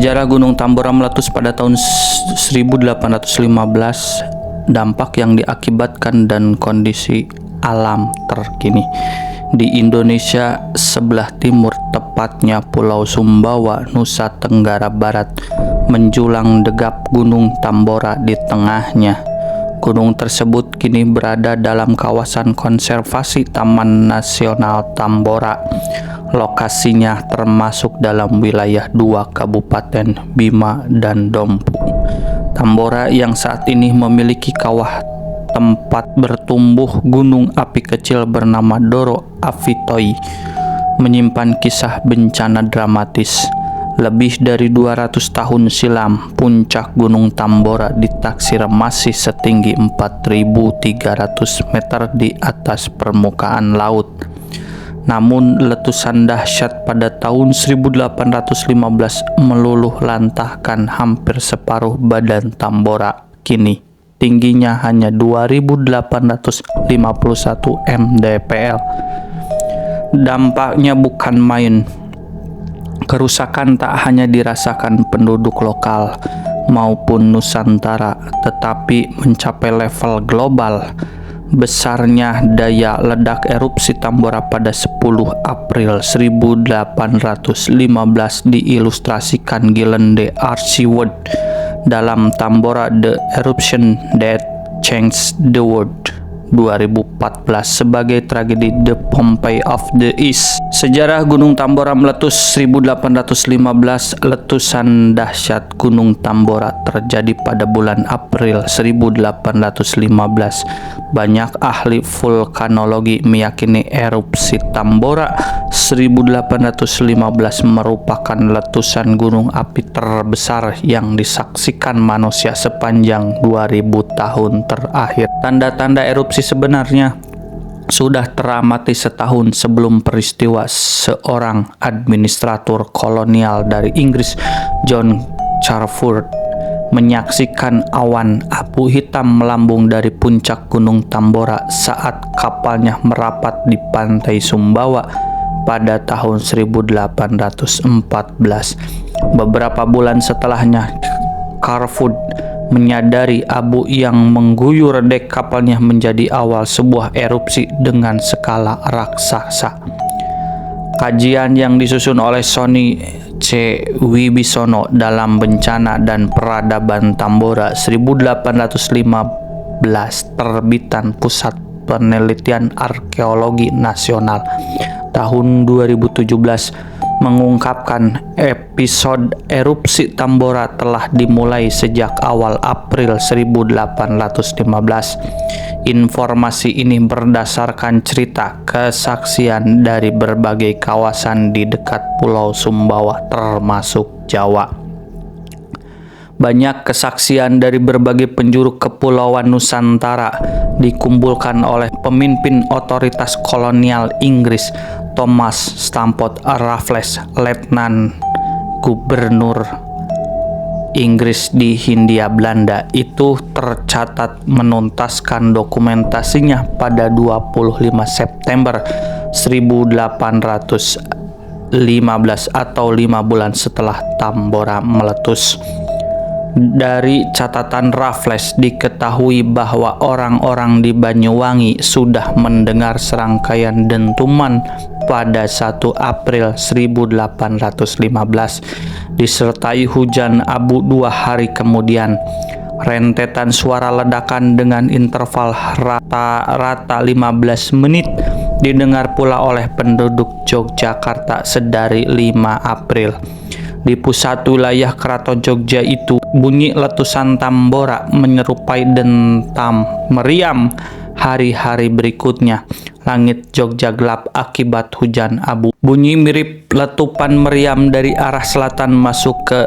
Sejarah Gunung Tambora meletus pada tahun 1815, dampak yang diakibatkan dan kondisi alam terkini. Di Indonesia sebelah timur, tepatnya Pulau Sumbawa, Nusa Tenggara Barat, menjulang degap Gunung Tambora di tengahnya. Gunung tersebut kini berada dalam kawasan konservasi Taman Nasional Tambora. Lokasinya termasuk dalam wilayah 2 Kabupaten Bima dan Dompu. Tambora yang saat ini memiliki kawah tempat bertumbuh gunung api kecil bernama Doro Avitoi, menyimpan kisah bencana dramatis. Lebih dari 200 tahun silam, puncak Gunung Tambora ditaksir masih setinggi 4.300 meter di atas permukaan laut. Namun letusan dahsyat pada tahun 1815 meluluh lantahkan hampir separuh badan Tambora. Kini tingginya hanya 2.851 mdpl. Dampaknya bukan main. Kerusakan tak hanya dirasakan penduduk lokal maupun Nusantara, tetapi mencapai level global. Besarnya daya ledak erupsi Tambora pada 10 April 1815 diilustrasikan Gillen de Archwood dalam Tambora The Eruption That Changed the World 2014 sebagai tragedi The Pompeii of the East. Sejarah Gunung Tambora meletus 1815. Letusan dahsyat Gunung Tambora terjadi pada bulan April 1815. Banyak ahli vulkanologi meyakini erupsi Tambora 1815 merupakan letusan gunung api terbesar yang disaksikan manusia sepanjang 2000 tahun terakhir. Tanda-tanda erupsi sebenarnya sudah teramati setahun sebelum peristiwa. Seorang administrator kolonial dari Inggris, John Charford, menyaksikan awan abu hitam melambung dari puncak Gunung Tambora saat kapalnya merapat di pantai Sumbawa pada tahun 1814. Beberapa bulan setelahnya, Charford menyadari abu yang mengguyur dek kapalnya menjadi awal sebuah erupsi dengan skala raksasa. Kajian yang disusun oleh Sony C. Wibisono dalam Bencana dan Peradaban Tambora 1815, terbitan Pusat Penelitian Arkeologi Nasional, tahun 2017, mengungkapkan episode erupsi Tambora telah dimulai sejak awal April 1815. Informasi ini berdasarkan cerita kesaksian dari berbagai kawasan di dekat Pulau Sumbawa termasuk Jawa. Banyak kesaksian dari berbagai penjuru kepulauan Nusantara dikumpulkan oleh pemimpin otoritas kolonial Inggris, Thomas Stamford Raffles, Letnan Gubernur Inggris di Hindia Belanda. Itu tercatat menuntaskan dokumentasinya pada 25 September 1815 atau 5 bulan setelah Tambora meletus. Dari catatan Raffles diketahui bahwa orang-orang di Banyuwangi sudah mendengar serangkaian dentuman pada 1 April 1815 disertai hujan abu 2 hari kemudian. Rentetan suara ledakan dengan interval rata-rata 15 menit didengar pula oleh penduduk Yogyakarta sedari 5 April. Di pusat wilayah Keraton Jogja itu, bunyi letusan Tambora menyerupai dentam meriam. Hari-hari berikutnya, langit Jogja gelap akibat hujan abu. Bunyi mirip letupan meriam dari arah selatan masuk ke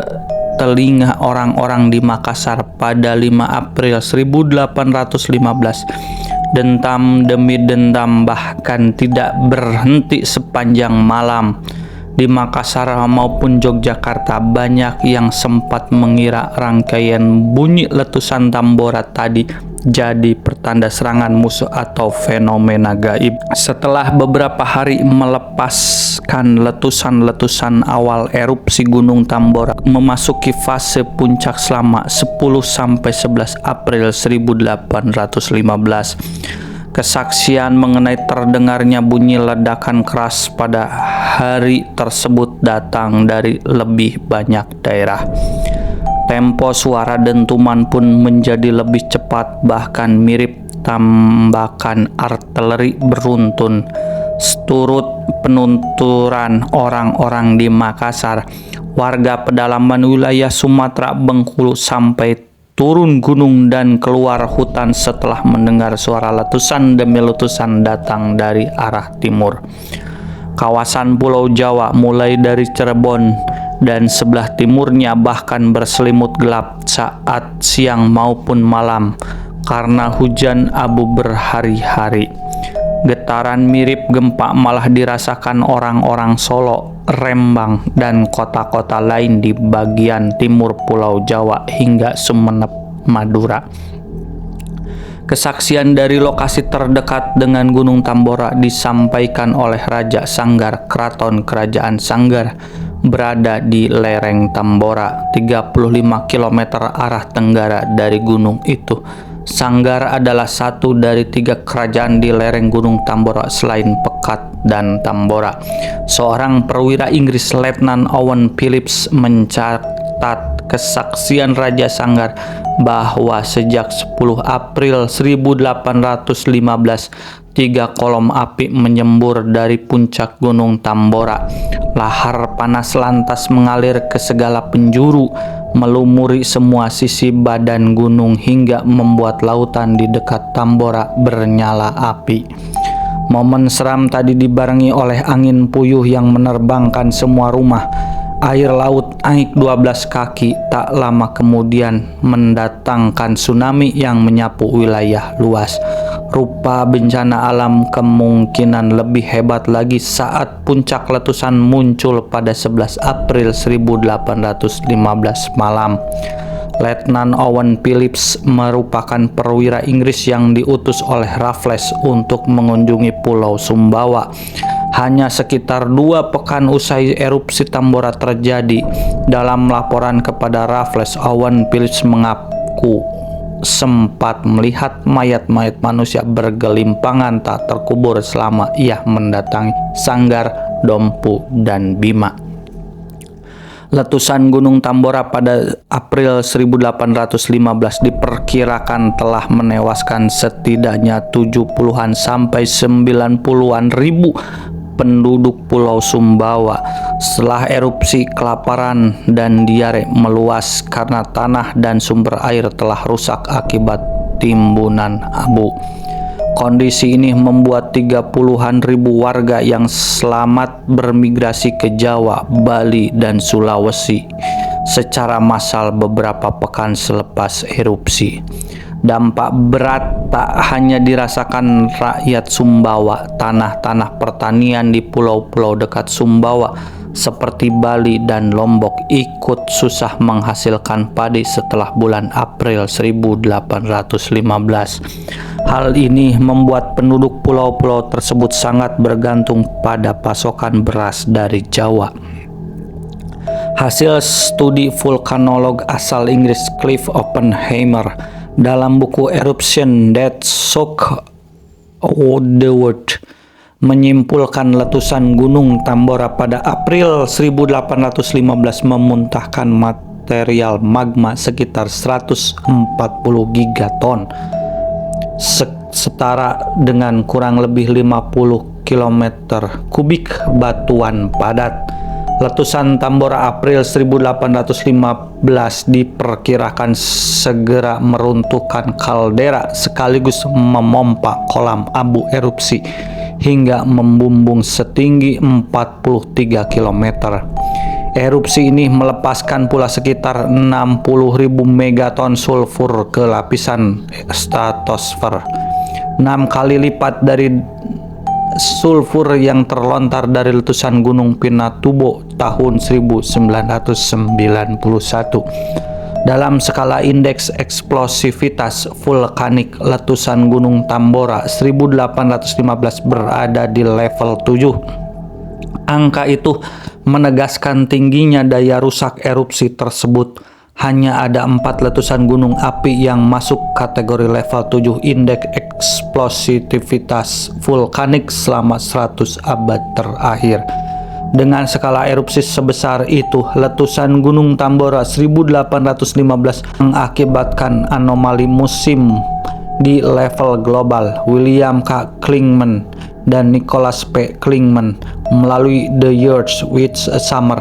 telinga orang-orang di Makassar pada 5 April 1815. Dentam demi dentam bahkan tidak berhenti sepanjang malam. Di Makassar maupun Yogyakarta, banyak yang sempat mengira rangkaian bunyi letusan Tambora tadi jadi pertanda tanda serangan musuh atau fenomena gaib. Setelah beberapa hari melepaskan letusan-letusan awal, erupsi Gunung Tambora memasuki fase puncak selama 10-11 April 1815. Kesaksian mengenai terdengarnya bunyi ledakan keras pada hari tersebut datang dari lebih banyak daerah. Tempo suara dentuman pun menjadi lebih cepat, bahkan mirip tembakan artileri beruntun. Seturut penunturan orang-orang di Makassar, warga pedalaman wilayah Sumatera Bengkulu sampai turun gunung dan keluar hutan setelah mendengar suara letusan demi letusan datang dari arah timur. Kawasan Pulau Jawa mulai dari Cirebon dan sebelah timurnya bahkan berselimut gelap saat siang maupun malam karena hujan abu berhari-hari. Getaran mirip gempa malah dirasakan orang-orang Solo, Rembang, dan kota-kota lain di bagian timur Pulau Jawa hingga Sumeneb, Madura. Kesaksian dari lokasi terdekat dengan Gunung Tambora disampaikan oleh Raja Sanggar. Keraton Kerajaan Sanggar berada di lereng Tambora, 35 km arah tenggara dari gunung itu. Sanggar adalah satu dari 3 kerajaan di lereng Gunung Tambora selain Pekat dan Tambora. Seorang perwira Inggris, Letnan Owen Phillips, mencatat kesaksian Raja Sanggar bahwa sejak 10 April 1815 3 kolom api menyembur dari puncak Gunung Tambora. Lahar panas lantas mengalir ke segala penjuru, melumuri semua sisi badan gunung hingga membuat lautan di dekat Tambora bernyala api. Momen seram tadi dibarengi oleh angin puyuh yang menerbangkan semua rumah. Air laut naik 12 kaki, tak lama kemudian mendatangkan tsunami yang menyapu wilayah luas. Rupa bencana alam kemungkinan lebih hebat lagi saat puncak letusan muncul pada 11 April 1815 malam. Letnan Owen Phillips merupakan perwira Inggris yang diutus oleh Raffles untuk mengunjungi Pulau Sumbawa. Hanya sekitar 2 pekan usai erupsi Tambora terjadi. Dalam laporan kepada Raffles, Owen Phillips mengaku sempat melihat mayat-mayat manusia bergelimpangan tak terkubur selama ia mendatangi Sanggar, Dompu, dan Bima. Letusan Gunung Tambora pada April 1815 diperkirakan telah menewaskan setidaknya 70-an sampai 90-an ribu penduduk Pulau Sumbawa. Setelah erupsi, kelaparan dan diare meluas karena tanah dan sumber air telah rusak akibat timbunan abu. Kondisi ini membuat 30-an ribu warga yang selamat bermigrasi ke Jawa, Bali, dan Sulawesi secara massal beberapa pekan selepas erupsi. Dampak berat tak hanya dirasakan rakyat Sumbawa. Tanah-tanah pertanian di pulau-pulau dekat Sumbawa seperti Bali dan Lombok ikut susah menghasilkan padi setelah bulan April 1815. Hal ini membuat penduduk pulau-pulau tersebut sangat bergantung pada pasokan beras dari Jawa. Hasil studi vulkanolog asal Inggris Cliff Oppenheimer dalam buku Eruption That Shook the World menyimpulkan letusan Gunung Tambora pada April 1815 memuntahkan material magma sekitar 140 gigaton, setara dengan kurang lebih 50 km kubik batuan padat. Letusan Tambora April 1815 diperkirakan segera meruntuhkan kaldera sekaligus memompa kolam abu erupsi hingga membumbung setinggi 43 km. Erupsi ini melepaskan pula sekitar 60.000 megaton sulfur ke lapisan stratosfer, 6 kali lipat dari sulfur yang terlontar dari letusan Gunung Pinatubo tahun 1991. Dalam skala indeks eksplosivitas vulkanik, letusan Gunung Tambora 1815 berada di level 7. Angka itu menegaskan tingginya daya rusak erupsi tersebut. Hanya ada 4 letusan gunung api yang masuk kategori level 7 indeks eksplosivitas vulkanik selama 100 abad terakhir. Dengan skala erupsi sebesar itu, letusan Gunung Tambora 1815 mengakibatkan anomali musim di level global. William K. Klingman dan Nicholas P. Klingman melalui The Years with Summer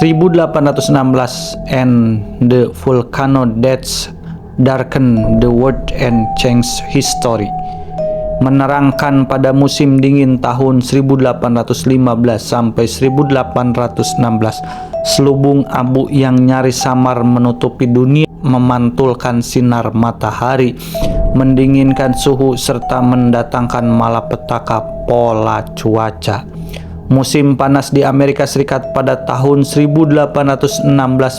1816 and the Volcano Deaths Darken the World and Change History, menerangkan pada musim dingin tahun 1815 sampai 1816, selubung abu yang nyaris samar menutupi dunia memantulkan sinar matahari, mendinginkan suhu serta mendatangkan malapetaka pola cuaca. Musim panas di Amerika Serikat pada tahun 1816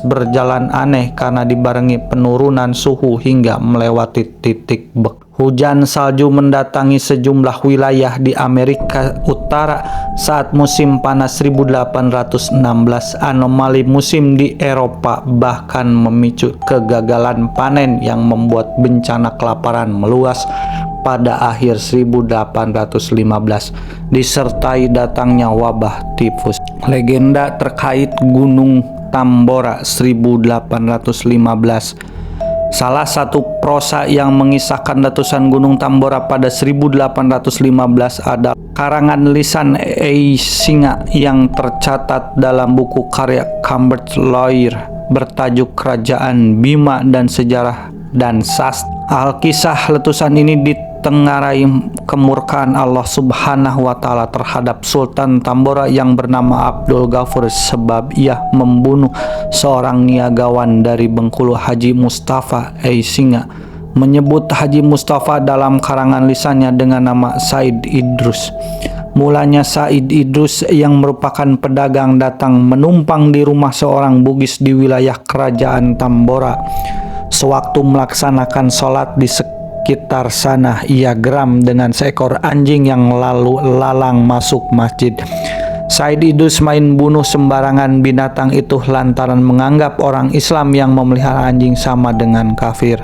berjalan aneh karena dibarengi penurunan suhu hingga melewati titik beku. Hujan salju mendatangi sejumlah wilayah di Amerika Utara saat musim panas 1816. Anomali musim di Eropa bahkan memicu kegagalan panen yang membuat bencana kelaparan meluas pada akhir 1815, disertai datangnya wabah tifus. Legenda terkait Gunung Tambora 1815. Salah satu prosa yang mengisahkan letusan Gunung Tambora pada 1815 adalah karangan lisan Eisinga yang tercatat dalam buku karya Cambridge Lawyer bertajuk Kerajaan Bima dan Sejarah dan Sastra. Alkisah letusan ini ditengarai kemurkaan Allah Subhanahu wa Ta'ala terhadap Sultan Tambora yang bernama Abdul Ghafur sebab ia membunuh seorang niagawan dari Bengkulu. Haji Mustafa Eisinga menyebut Haji Mustafa dalam karangan lisannya dengan nama Said Idrus. Mulanya Said Idrus yang merupakan pedagang datang menumpang di rumah seorang Bugis di wilayah Kerajaan Tambora. Sewaktu melaksanakan sholat di sekitar sana, ia geram dengan seekor anjing yang lalu lalang masuk masjid. Said Idrus main bunuh sembarangan binatang itu lantaran menganggap orang Islam yang memelihara anjing sama dengan kafir.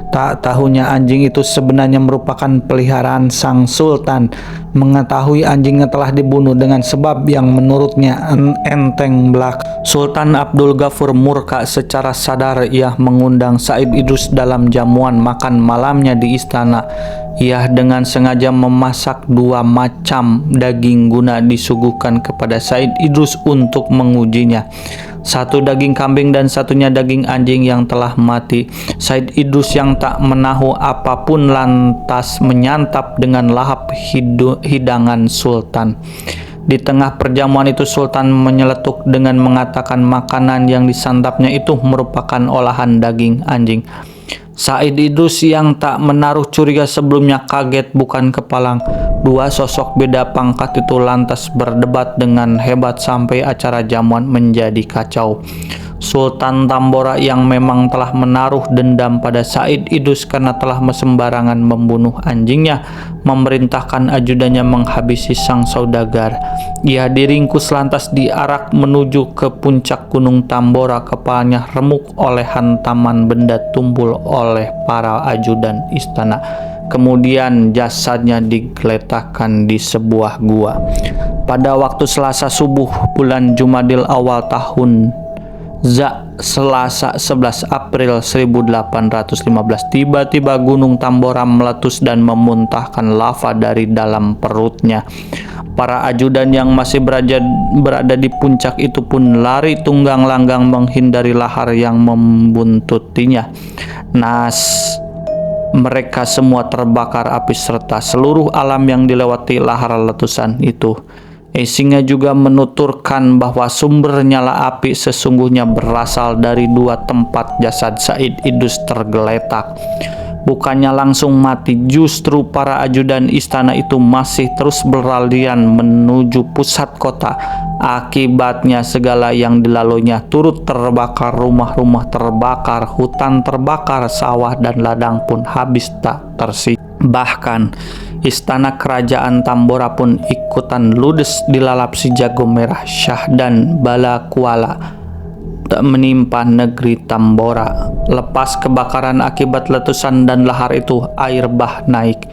Tak tahunya anjing itu sebenarnya merupakan peliharaan sang sultan. Mengetahui anjingnya telah dibunuh dengan sebab yang menurutnya enteng belaka, Sultan Abdul Ghafur murka secara sadar. Ia mengundang Said Idrus dalam jamuan makan malamnya di istana. Ia dengan sengaja memasak 2 macam daging guna disuguhkan kepada Said Idrus untuk mengujinya. Satu daging kambing dan satunya daging anjing yang telah mati. Said Idrus yang tak menahu apapun lantas menyantap dengan lahap hidangan sultan. Di tengah perjamuan itu Sultan menyeletuk dengan mengatakan makanan yang disantapnya itu merupakan olahan daging anjing. Said Idrus yang tak menaruh curiga sebelumnya kaget bukan kepalang. 2 sosok beda pangkat itu lantas berdebat dengan hebat sampai acara jamuan menjadi kacau. Sultan Tambora yang memang telah menaruh dendam pada Said Idrus karena telah sembarangan membunuh anjingnya, memerintahkan ajudannya menghabisi sang saudagar. Ia diringkus lantas diarak menuju ke puncak Gunung Tambora. Kepalanya remuk oleh hantaman benda tumpul oleh para ajudan istana. Kemudian jasadnya digeletakkan di sebuah gua. Pada waktu Selasa subuh bulan Jumadil awal tahun Selasa 11 April 1815, tiba-tiba Gunung Tambora meletus dan memuntahkan lava dari dalam perutnya. Para ajudan yang masih berada di puncak itu pun lari tunggang langgang menghindari lahar yang membuntutinya. Mereka semua terbakar api serta seluruh alam yang dilewati lahar letusan itu. Eisinga juga menuturkan bahwa sumber nyala api sesungguhnya berasal dari 2 tempat jasad Said Idrus tergeletak. Bukannya langsung mati, justru para ajudan istana itu masih terus berlarian menuju pusat kota. Akibatnya segala yang dilaluinya turut terbakar, rumah-rumah terbakar, hutan terbakar, sawah dan ladang pun habis tak tersisa. Bahkan istana kerajaan Tambora pun ikutan ludes dilalap si jago merah Shah dan bala kuala tak menimpa negeri Tambora. Lepas kebakaran akibat letusan dan lahar itu, air bah naik.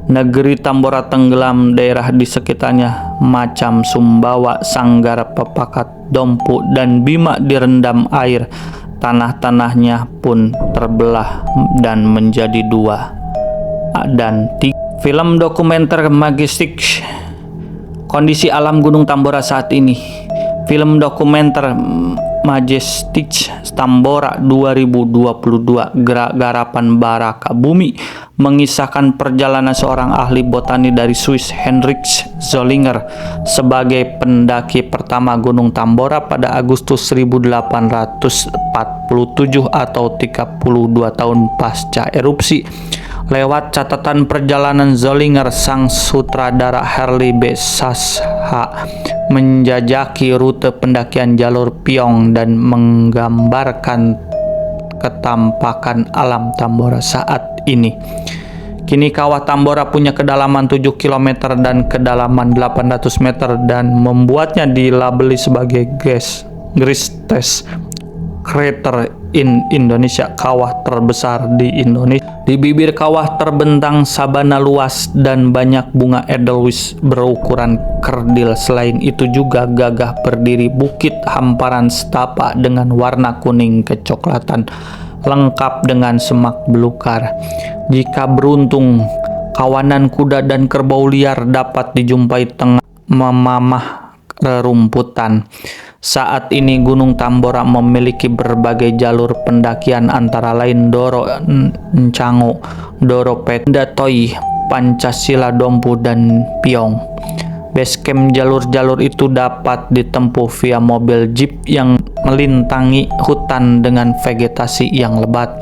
Negeri Tambora tenggelam, daerah di sekitarnya macam Sumbawa, Sanggara, Pepakat, Dompu, dan Bima direndam air. Tanah-tanahnya pun terbelah dan menjadi dua dan tiga. Film dokumenter Majestic Kondisi Alam Gunung Tambora saat ini. Film dokumenter Majestic Tambora 2022 garapan Baraka Bumi mengisahkan perjalanan seorang ahli botani dari Swiss, Heinrich Zollinger, sebagai pendaki pertama Gunung Tambora pada Agustus 1847 atau 32 tahun pasca erupsi. Lewat catatan perjalanan Zollinger, sang sutradara Harley B. Sasha menjajaki rute pendakian jalur Piong dan menggambarkan ketampakan alam Tambora saat ini. Kini kawah Tambora punya kedalaman 7 km dan kedalaman 800 meter dan membuatnya dilabeli sebagai greatest crater in Indonesia, kawah terbesar di Indonesia. Di bibir kawah terbentang sabana luas dan banyak bunga edelweiss berukuran kerdil. Selain itu juga gagah berdiri bukit hamparan setapak dengan warna kuning kecoklatan, lengkap dengan semak belukar. Jika beruntung, kawanan kuda dan kerbau liar dapat dijumpai tengah memamah rerumputan. Saat ini Gunung Tambora memiliki berbagai jalur pendakian, antara lain Doro Ncango, Doro Pendatoi, Pancasila, Dompu, dan Piong. Basecamp jalur-jalur itu dapat ditempuh via mobil jeep yang melintangi hutan dengan vegetasi yang lebat.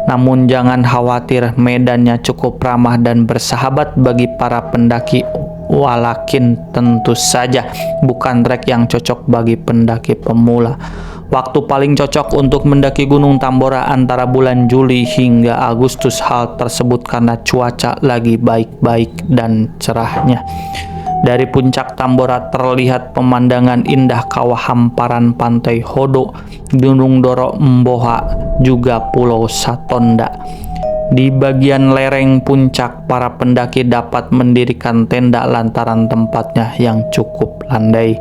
Namun jangan khawatir, medannya cukup ramah dan bersahabat bagi para pendaki. Walakin tentu saja bukan trek yang cocok bagi pendaki pemula. Waktu paling cocok untuk mendaki Gunung Tambora antara bulan Juli hingga Agustus. Hal tersebut karena cuaca lagi baik-baik dan cerahnya. Dari puncak Tambora terlihat pemandangan indah kawah hamparan pantai Hodo, Gunung Doro Mboha, juga Pulau Satonda. Di bagian lereng puncak, para pendaki dapat mendirikan tenda lantaran tempatnya yang cukup landai.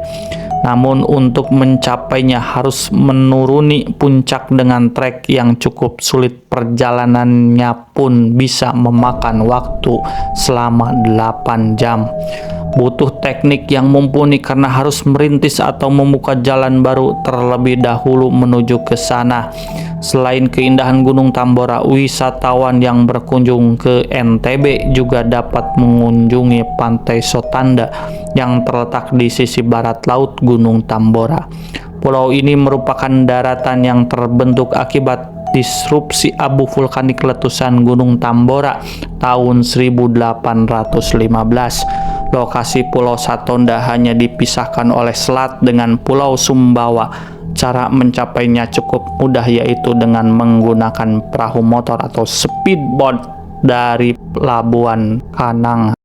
Namun untuk mencapainya harus menuruni puncak dengan trek yang cukup sulit. Perjalanannya pun bisa memakan waktu selama 8 jam. Butuh teknik yang mumpuni karena harus merintis atau membuka jalan baru terlebih dahulu menuju ke sana. Selain keindahan Gunung Tambora, wisatawan yang berkunjung ke NTB juga dapat mengunjungi Pantai Sotanda yang terletak di sisi barat laut Gunung Tambora. Pulau ini merupakan daratan yang terbentuk akibat disrupsi abu vulkanik letusan Gunung Tambora tahun 1815. Lokasi Pulau Satonda hanya dipisahkan oleh selat dengan Pulau Sumbawa. Cara mencapainya cukup mudah, yaitu dengan menggunakan perahu motor atau speedboat dari Pelabuhan Kanang.